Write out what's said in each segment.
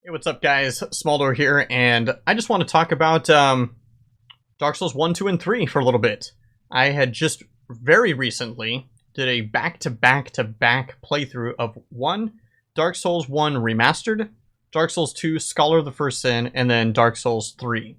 Hey, what's up, guys? Smaldor here, and I just want to talk about Dark Souls 1, 2, and 3 for a little bit. I had just very recently did a back-to-back-to-back playthrough of 1, Dark Souls 1 Remastered, Dark Souls 2, Scholar of the First Sin, and then Dark Souls 3.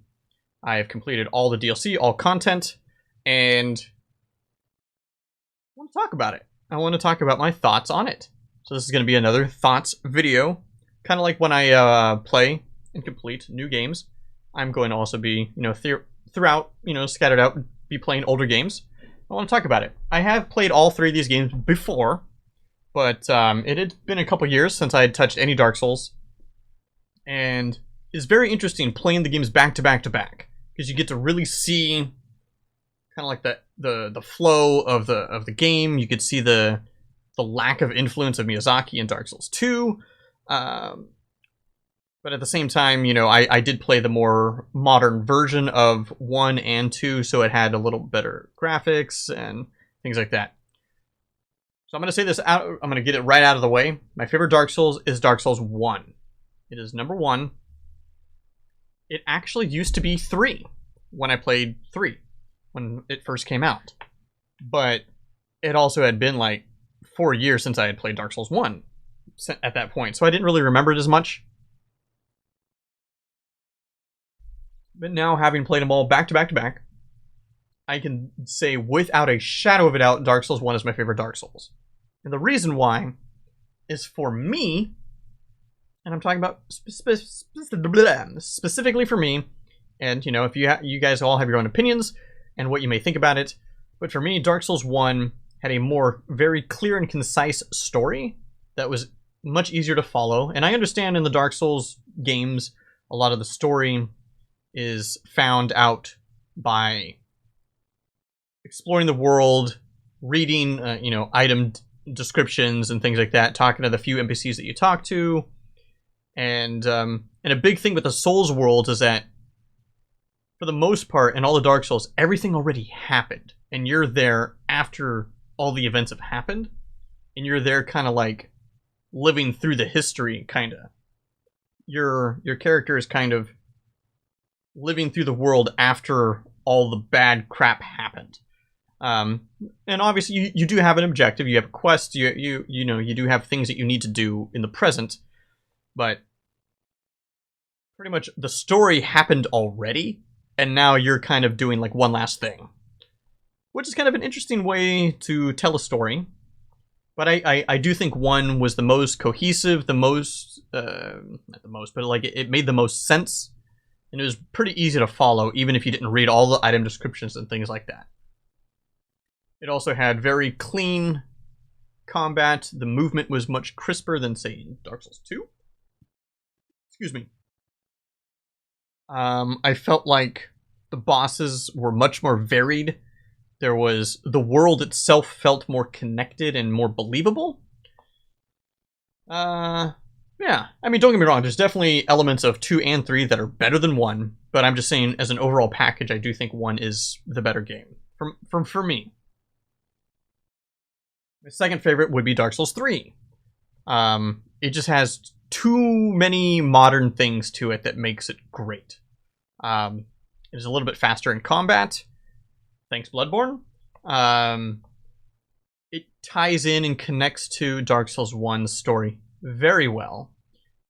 I have completed all the DLC, all content, and I want to talk about it. I want to talk about my thoughts on it. So this is going to be another thoughts video. Kind of like when I play and complete new games, I'm going to also be, throughout, scattered out, be playing older games. I want to talk about it. I have played all 3 of these games before, but it had been a couple years since I had touched any Dark Souls, and it's very interesting playing the games back to back to back because you get to really see kind of like the flow of the game. You could see the lack of influence of Miyazaki in Dark Souls 2. But at the same time, I did play the more modern version of 1 and 2, so it had a little better graphics and things like that. So I'm going to say this out, I'm going to get it right out of the way. My favorite Dark Souls is Dark Souls 1. It is number 1. It actually used to be 3 when I played 3, when it first came out. But it also had been like 4 years since I had played Dark Souls 1. At that point, so I didn't really remember it as much. But now, having played them all back to back to back, I can say without a shadow of a doubt, Dark Souls 1 is my favorite Dark Souls. And the reason why is, for me, and I'm talking about specifically for me, and if you guys all have your own opinions and what you may think about it, but for me, Dark Souls 1 had a more very clear and concise story that was much easier to follow. And I understand in the Dark Souls games, a lot of the story is found out by exploring the world, reading, item descriptions and things like that, talking to the few NPCs that you talk to. And a big thing with the Souls world is that, for the most part, in all the Dark Souls, everything already happened. And you're there after all the events have happened. And you're there kind of like living through the history, kind of. Your character is kind of living through the world after all the bad crap happened. And obviously you do have an objective, you have a quest, you do have things that you need to do in the present, but pretty much the story happened already, and now you're kind of doing like one last thing. Which is kind of an interesting way to tell a story. But I do think 1 was the most cohesive, not the most, but like it made the most sense. And it was pretty easy to follow, even if you didn't read all the item descriptions and things like that. It also had very clean combat. The movement was much crisper than, say, in Dark Souls 2. Excuse me. I felt like the bosses were much more varied. The world itself felt more connected and more believable. Yeah, I mean, don't get me wrong, there's definitely elements of 2 and 3 that are better than 1, but I'm just saying, as an overall package, I do think 1 is the better game, for me. My second favorite would be Dark Souls 3. It just has too many modern things to it that makes it great. It is a little bit faster in combat. Thanks, Bloodborne. It ties in and connects to Dark Souls 1's story very well.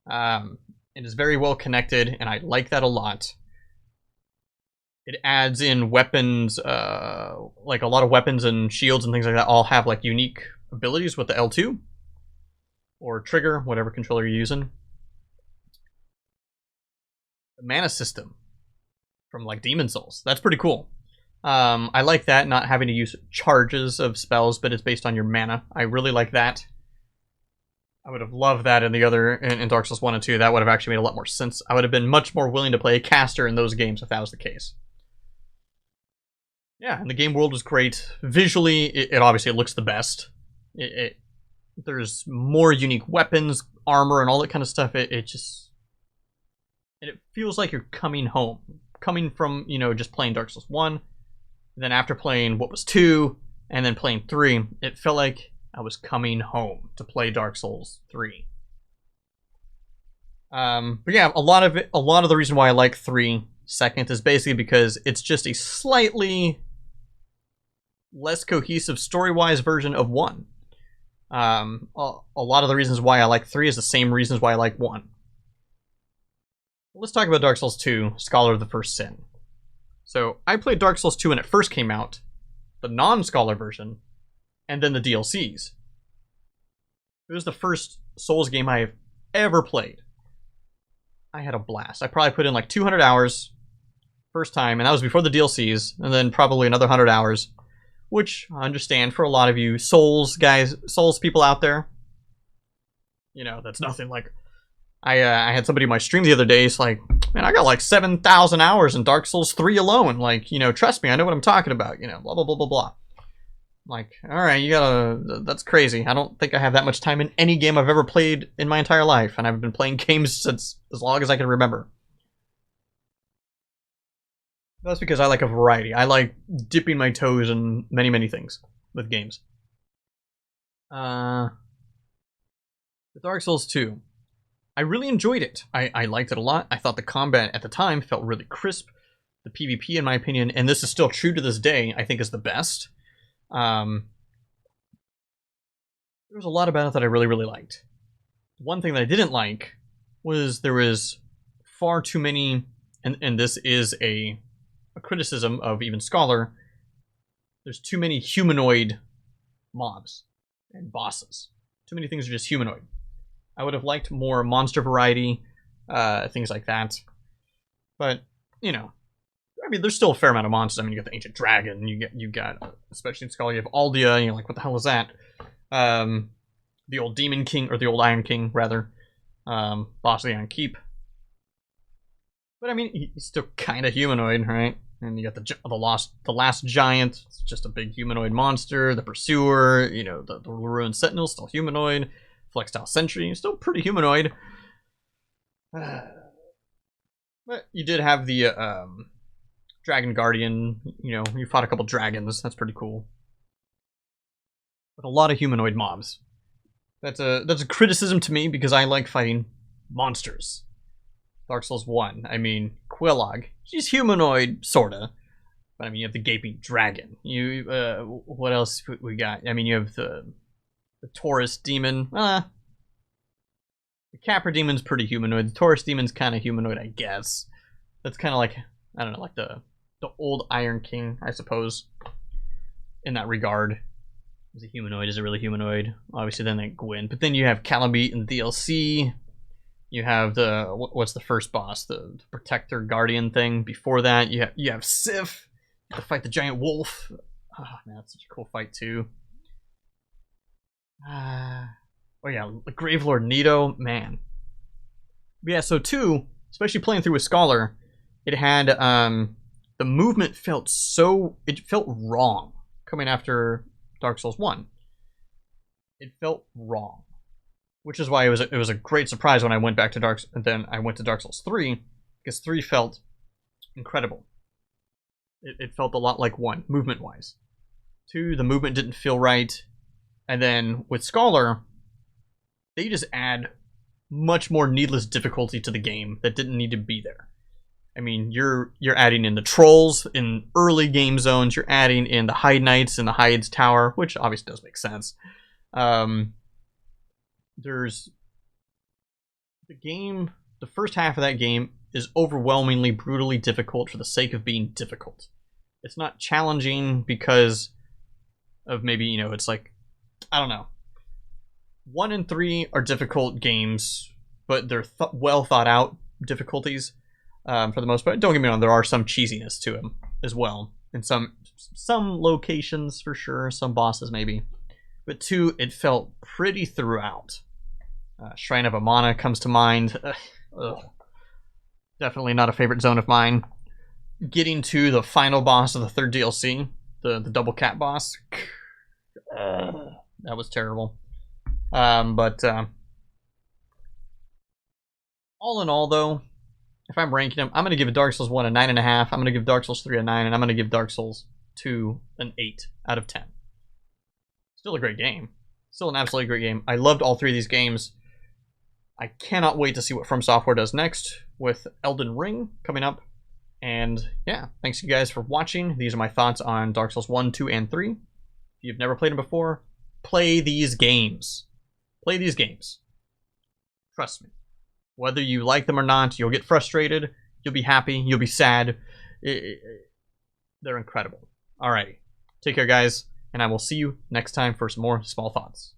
It is very well connected, and I like that a lot. It adds in weapons, like a lot of weapons and shields and things like that all have like unique abilities with the L2 or trigger, whatever controller you're using. The mana system from like Demon Souls, that's pretty cool. I like that, not having to use charges of spells, but it's based on your mana. I really like that. I would have loved that in in Dark Souls 1 and 2. That would have actually made a lot more sense. I would have been much more willing to play a caster in those games if that was the case. Yeah, and the game world was great. Visually, it obviously looks the best. There's more unique weapons, armor, and all that kind of stuff. It feels like you're coming home. Coming from, just playing Dark Souls 1, then after playing what was 2, and then playing 3, it felt like I was coming home to play Dark Souls 3. But yeah, a lot of the reason why I like 3 second is basically because it's just a slightly less cohesive story-wise version of 1. A lot of the reasons why I like 3 is the same reasons why I like 1. Let's talk about Dark Souls 2, Scholar of the First Sin. So I played Dark Souls 2 when it first came out, the non-Scholar version, and then the DLCs. It was the first Souls game I have ever played. I had a blast. I probably put in like 200 hours first time, and that was before the DLCs, and then probably another 100 hours, which I understand for a lot of you Souls guys, Souls people out there. You know, that's nothing. Like, I had somebody in my stream the other day, it's like, man, I got like 7,000 hours in Dark Souls 3 alone. Like, you know, trust me, I know what I'm talking about, you know, blah, blah, blah, blah, blah. Like, alright, you gotta, that's crazy. I don't think I have that much time in any game I've ever played in my entire life, and I've been playing games since as long as I can remember. That's because I like a variety. I like dipping my toes in many, many things with games. With Dark Souls 2, I really enjoyed it. I liked it a lot. I thought the combat at the time felt really crisp. The PvP, in my opinion, and this is still true to this day, I think is the best. There was a lot about it that I really, really liked. One thing that I didn't like was there was far too many, and this is a criticism of even Scholar, there's too many humanoid mobs and bosses. Too many things are just humanoid. I would have liked more monster variety, things like that. But, you know, I mean, there's still a fair amount of monsters. I mean, you got the Ancient Dragon, you got, especially in Scholar, you have Aldia, and you're like, what the hell is that? The old Demon King, or the old Iron King, rather. Boss of the Iron Keep. But I mean, he's still kind of humanoid, right? And you got the last giant. It's just a big humanoid monster. The Pursuer, you know, the Ruined Sentinel, still humanoid. Flextile Sentry, still pretty humanoid. But you did have the Dragon Guardian. You know, you fought a couple dragons. That's pretty cool. But a lot of humanoid mobs. That's a criticism to me because I like fighting monsters. Dark Souls 1. I mean, Quillog. He's humanoid, sorta. But I mean, you have the Gaping Dragon. What else we got? I mean, you have the Taurus Demon. The Capra Demon's pretty humanoid. The Taurus Demon's kind of humanoid, I guess. That's kind of like, I don't know, like the old Iron King, I suppose. In that regard. Is it humanoid? Is it really humanoid? Obviously, then they Gwyn. But then you have Calamite in the DLC. You have the what's the first boss? The Protector Guardian thing. Before that, you have Sif to fight the giant wolf. Oh man, that's such a cool fight too. Oh yeah, the Gravelord Nito, man. But yeah, so 2, especially playing through with Scholar, it had the movement felt wrong coming after Dark Souls 1. It felt wrong. Which is why it was a great surprise when I went back to Dark Souls 3, because 3 felt incredible. It felt a lot like 1, movement-wise. 2, the movement didn't feel right. And then with Scholar, they just add much more needless difficulty to the game that didn't need to be there. I mean, you're adding in the trolls in early game zones, you're adding in the Hyde Knights in the Hyde's Tower, which obviously does make sense. There's the first half of that game is overwhelmingly brutally difficult for the sake of being difficult. It's not challenging because of maybe, you know, it's like, I don't know. 1 and 3 are difficult games, but they're well thought out difficulties for the most part. Don't get me wrong, there are some cheesiness to them as well. In some locations for sure, some bosses maybe. But 2, it felt pretty throughout. Shrine of Amana comes to mind. Definitely not a favorite zone of mine. Getting to the final boss of the 3rd DLC, the double cat boss. That was terrible. But all in all, though, if I'm ranking them, I'm going to give Dark Souls 1 a 9.5. I'm going to give Dark Souls 3 a 9, and I'm going to give Dark Souls 2 an 8 out of 10. Still a great game. Still an absolutely great game. I loved all 3 of these games. I cannot wait to see what From Software does next with Elden Ring coming up. And yeah, thanks you guys for watching. These are my thoughts on Dark Souls 1, 2, and 3. If you've never played them before, play these games. Play these games. Trust me. Whether you like them or not, you'll get frustrated, you'll be happy, you'll be sad. They're incredible. Alrighty. Take care, guys, and I will see you next time for some more small thoughts.